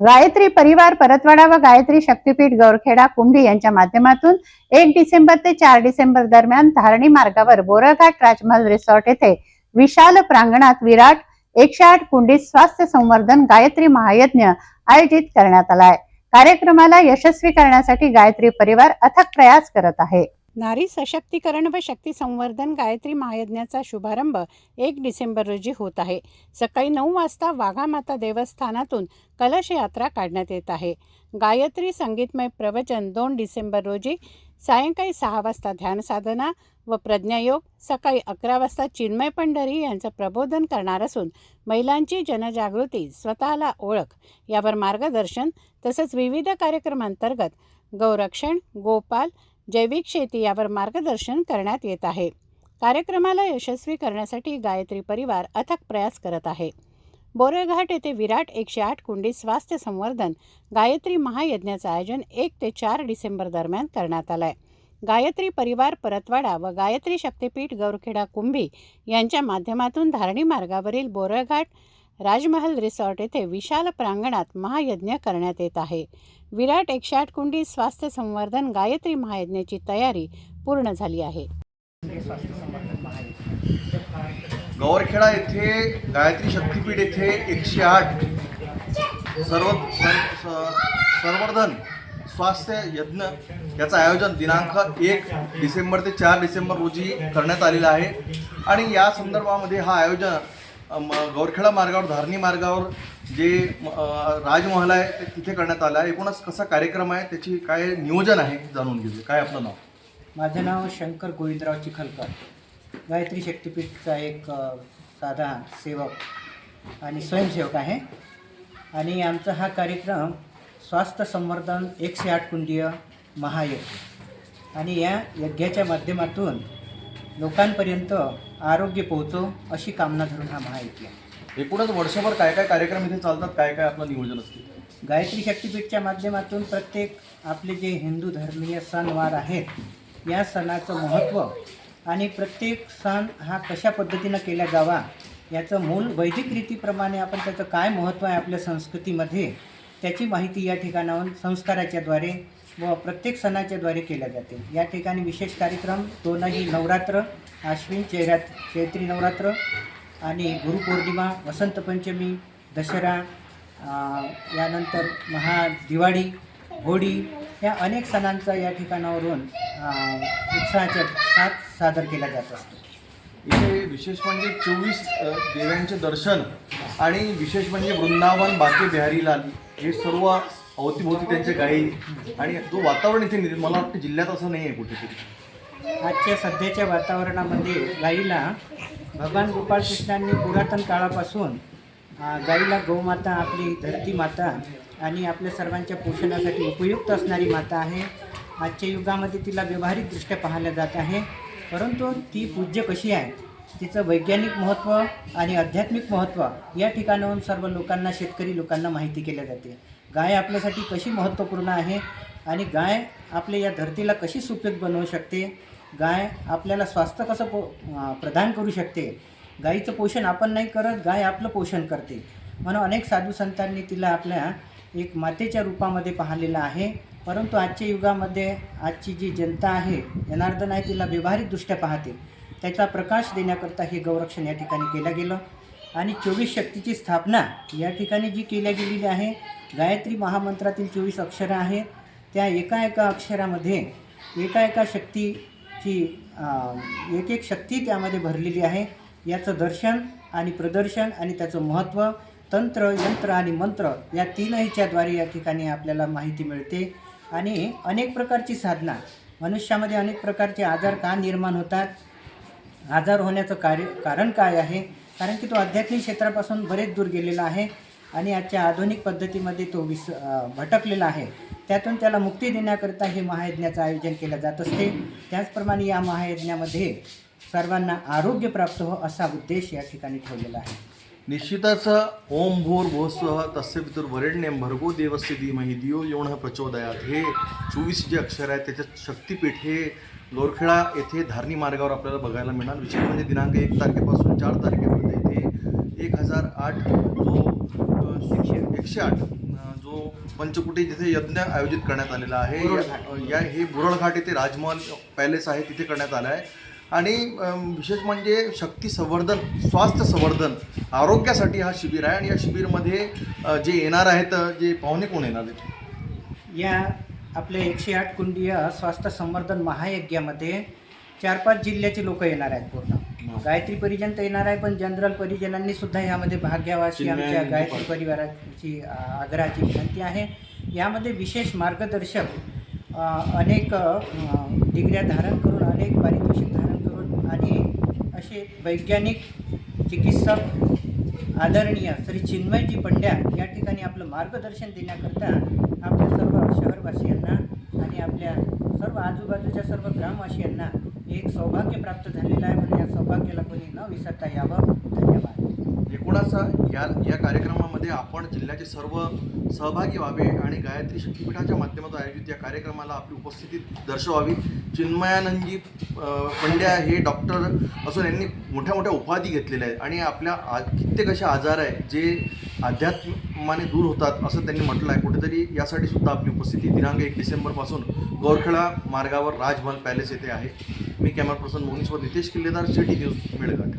गायत्री परिवार परतवाडा व गायत्री शक्तीपीठ गौरखेडा कुंभी यांच्या माध्यमातून 1 डिसेंबर ते 4 डिसेंबर दरम्यान धारणी मार्गावर बोरघाट राजमहल रिसॉर्ट येथे विशाल प्रांगणात विराट 108 कुंडी स्वास्थ्य संवर्धन गायत्री महायज्ञ आयोजित करण्यात आला आहे। कार्यक्रमाला यशस्वी करण्यासाठी गायत्री परिवार अथक प्रयास करत आहे। नारी सशक्तीकरण व शक्ती संवर्धन गायत्री महायज्ञाचा शुभारंभ 1 डिसेंबर रोजी होत आहे। सकाळी 9 वाजता वाघामाता देवस्थानातून कलश यात्रा काढण्यात येत आहे। गायत्री संगीतमय प्रवचन 2 डिसेंबर रोजी सायंकाळी 6 वाजता ध्यान साधना व प्रज्ञायोग, सकाळी 11 वाजता चिन्मय पंढरी यांचं प्रबोधन करणार असून महिलांची जनजागृती, स्वतःला ओळख यावर मार्गदर्शन तसंच विविध कार्यक्रमांतर्गत गौरक्षण, गोपाल, जैविक शेती यावर मार्गदर्शन करण्यात येत आहे। कार्यक्रमाला यशस्वी करण्यासाठी गायत्री परिवार अथक प्रयास करत आहे। बोरघाट येथे विराट 108 कुंडी स्वास्थ्य संवर्धन गायत्री महायज्ञाचं आयोजन 1 ते 4 डिसेंबर दरम्यान करण्यात आलं आहे। गायत्री परिवार परतवाडा व गायत्री शक्तीपीठ गौरखेडा कुंभी यांच्या माध्यमातून धारणी मार्गावरील बोरघाट राजमहल रिसॉर्ट येथे विशाल प्रांगणात महायज्ञ करण्यात येत आहे। विराट 108 कुंडी स्वास्थ्य संवर्धन गायत्री महायज्ञाची तयारी पूर्ण झाली आहे। गौरखेडा येथे गायत्री शक्तीपीठ येथे 108 संवर्धन स्वास्थ्य यज्ञ याचं आयोजन दिनांक 1 डिसेंबर ते 4 डिसेंबर रोजी करण्यात आलेलं आहे। आणि या संदर्भामध्ये हा आयोजन गौरखेडा मार्गावर धारणी मार्गावर जे राजमहल आहे ते तिथे करण्यात आलं आहे। एकूणच कसा कार्यक्रम आहे, त्याची काय नियोजन आहे जाणून घेऊया। काय आपलं नाव? माझं नाव शंकर गोविंदराव चिखलकर, गायत्री शक्तीपीठचा एक साधा सेवक आणि स्वयंसेवक आहे। आणि आमचा हा कार्यक्रम स्वास्थ्य संवर्धन 108 कुंडीय महायज्ञ आणि या यज्ञाच्या माध्यमातून लोकांपर्यंत आरोग्य पोहोचो अशी कामना धरून हा महायज्ञ। एकूणच वर्षभर काय काय कार्यक्रम इथे चालतात, काय काय आपलं नियोजन असते? गायत्री शक्तीपीठच्या माध्यमातून प्रत्येक आपले जे हिंदू धर्मीय सणवार आहेत या सणाचं महत्त्व आणि प्रत्येक सण हा कशा पद्धतीनं केला जावा याचं मूल वैदिक रीतीप्रमाणे आपण त्याचं काय महत्त्व आहे आपल्या संस्कृतीमध्ये त्याची माहिती या ठिकाणाहून संस्काराच्याद्वारे व प्रत्येक सणाच्याद्वारे केल्या जाते। या ठिकाणी विशेष कार्यक्रम दोनही नवरात्र, आश्विन चैत्री नवरात्र आणि गुरुपौर्णिमा, वसंत पंचमी, दसरा, यानंतर दिवाळी, होळी या अनेक सणांचा या ठिकाणावरून उत्साहाच्या साथ सादर केला जात असतो। इथे विशेष म्हणजे 24 देवांचे दर्शन आणि विशेष म्हणजे वृंदावन, बाके बिहारीलाल हे सर्व अवतीभोवती त्यांचे गायी आणि जो वातावरण इथे मला वाटतं जिल्ह्यात असं नाही आहे कुठेतरी। आजच्या सध्याच्या वातावरणामध्ये गाईला भगवान गोपाळ कृष्णांनी पुरातन काळापासून गाईला गौमाता, आपली धरती माता आणि आपल्या सर्वांच्या पोषणासाठी उपयुक्त असणारी माता आहे। आजच्या युगामध्ये तिला व्यावहारिकदृष्ट्या पाहिलं जात आहे, परंतु ती पूज्य कशी आहे, तिचं वैज्ञानिक महत्त्व आणि आध्यात्मिक महत्त्व या ठिकाणाहून सर्व लोकांना, शेतकरी लोकांना माहिती केल्या जाते। गाय आपल्यासाठी कशी महत्त्वपूर्ण आहे आणि गाय आपल्या या धरतीला कशी सुपीक बनवू शकते, गाय आपल्याला स्वास्थ्य कसं प्रदान करू शकते। गाईचं पोषण आपण नाही करत, गाय आपलं पोषण करते। म्हणून अनेक साधू संतांनी तिला आपल्या एक मातेच्या रूपामध्ये पाहिलेलं आहे। परंतु आजच्या युगामध्ये आजची जी जनता आहे, जनार्दन आहे, तिला व्यावहारिकदृष्ट्या पाहते। त्याचा प्रकाश देण्याकरता हे गौरक्षण या ठिकाणी केलं गेलं आणि 24 शक्तीची स्थापना या ठिकाणी जी केल्या गेलेली आहे। गायत्री महामंत्रातील 24 अक्षरं आहेत, त्या एका एका अक्षरामध्ये एका एका शक्तीची एक शक्ती त्यामध्ये भरलेली आहे। याचं दर्शन आणि प्रदर्शन आणि त्याचं महत्त्व तंत्र, यंत्र आणि मंत्र या तीनहीच्याद्वारे या ठिकाणी आपल्याला माहिती मिळते। आणि अनेक प्रकारची साधना, मनुष्यामध्ये अनेक प्रकारचे आजार का निर्माण होतात, आजार होण्याचं कारण काय आहे, कारण की तो आध्यात्मिक क्षेत्रापासून बरेच दूर गेलेला आहे आणि आजच्या आधुनिक पद्धतीमध्ये तो भटकलेला आहे। त्यातून त्याला मुक्ती देण्याकरता हे महायज्ञाचं आयोजन केलं जात असते। त्याचप्रमाणे या महायज्ञामध्ये सर्वांना आरोग्य प्राप्त हो असा उद्देश या ठिकाणी ठेवलेला आहे। निश्चितच ओम भूर्भुवः तस्य पितुर्वरेण्यं भर्गो देवस्य धीमहि धियो यो नः प्रचोदयात् हे 24 जे अक्षर आहेत त्याच्यात शक्तीपीठ हे गौरखेडा येथे धारणी मार्गावर आपल्याला बघायला मिळणार। विशेष म्हणजे दिनांक 1 तारखेपासून 4 तारखेपर्यंत इथे 1008 जो 108 जो पंचकुटी जिथे यज्ञ आयोजित करण्यात आलेला आहे हे बुरळघाट येथे राजमहल पॅलेस आहे तिथे करण्यात आलं आहे. आणि विशेष म्हणजे शक्ती संवर्धन, स्वास्थ्य संवर्धन, आरोग्यासाठी हा शिबिर आहे. आणि या शिबिरमध्ये जे येणार आहेत, जे पाहुणे कोण येणार आहेत? या आपल्या 108 कुंडीय स्वास्थ्य संवर्धन महायज्ञामध्ये 4-5 जिल्ह्याचे लोक येणार आहेत. पूर्ण गायत्री परिजन तर येणार आहे, पण जनरल परिजनांनी सुद्धा यामध्ये भाग घ्यावा अशी आमच्या गायत्री परिवाराची आग्रहाची विनंती आहे. यामध्ये विशेष मार्गदर्शक अनेक डिग्र्या धारण करून, अनेक पारितोषिक धारण करून आणि असे वैज्ञानिक चिकित्सक आदरणीय श्री चिन्मयजी पंड्या या ठिकाणी आपलं मार्गदर्शन देण्याकरता आपल्या सर्व शहरवासियांना आणि आपल्या सर्व आजूबाजूच्या सर्व ग्रामवासियांना एक सौभाग्य प्राप्त झालेलं आहे. म्हणून या सौभाग्याला कोणी न विसरता यावं. धन्यवाद. एकूणच या कार्यक्रमामध्ये आपण जिल्ह्याचे सर्व सहभागी व्हावे आणि गायत्री शक्तिपीठाच्या माध्यमातून आयोजित या कार्यक्रमाला आपली उपस्थिती दर्शवावी. चिन्मयानंदजी पंड्या हे डॉक्टर असून यांनी मोठ्या मोठ्या उपाधी घेतलेल्या आहेत आणि आपल्या कित्येक असे आजार आहे जे अध्यात्माने दूर होतात असं त्यांनी म्हटलं आहे. कुठेतरी यासाठी सुद्धा आपली उपस्थिती दिनांक 1 डिसेंबरपासून गौरखेडा मार्गावर राजमहल पॅलेस येथे आहे. मी कॅमेरा पर्सन मोहनीसोबत नितेश किल्लेदार, सिटी न्यूज, मेळघाट.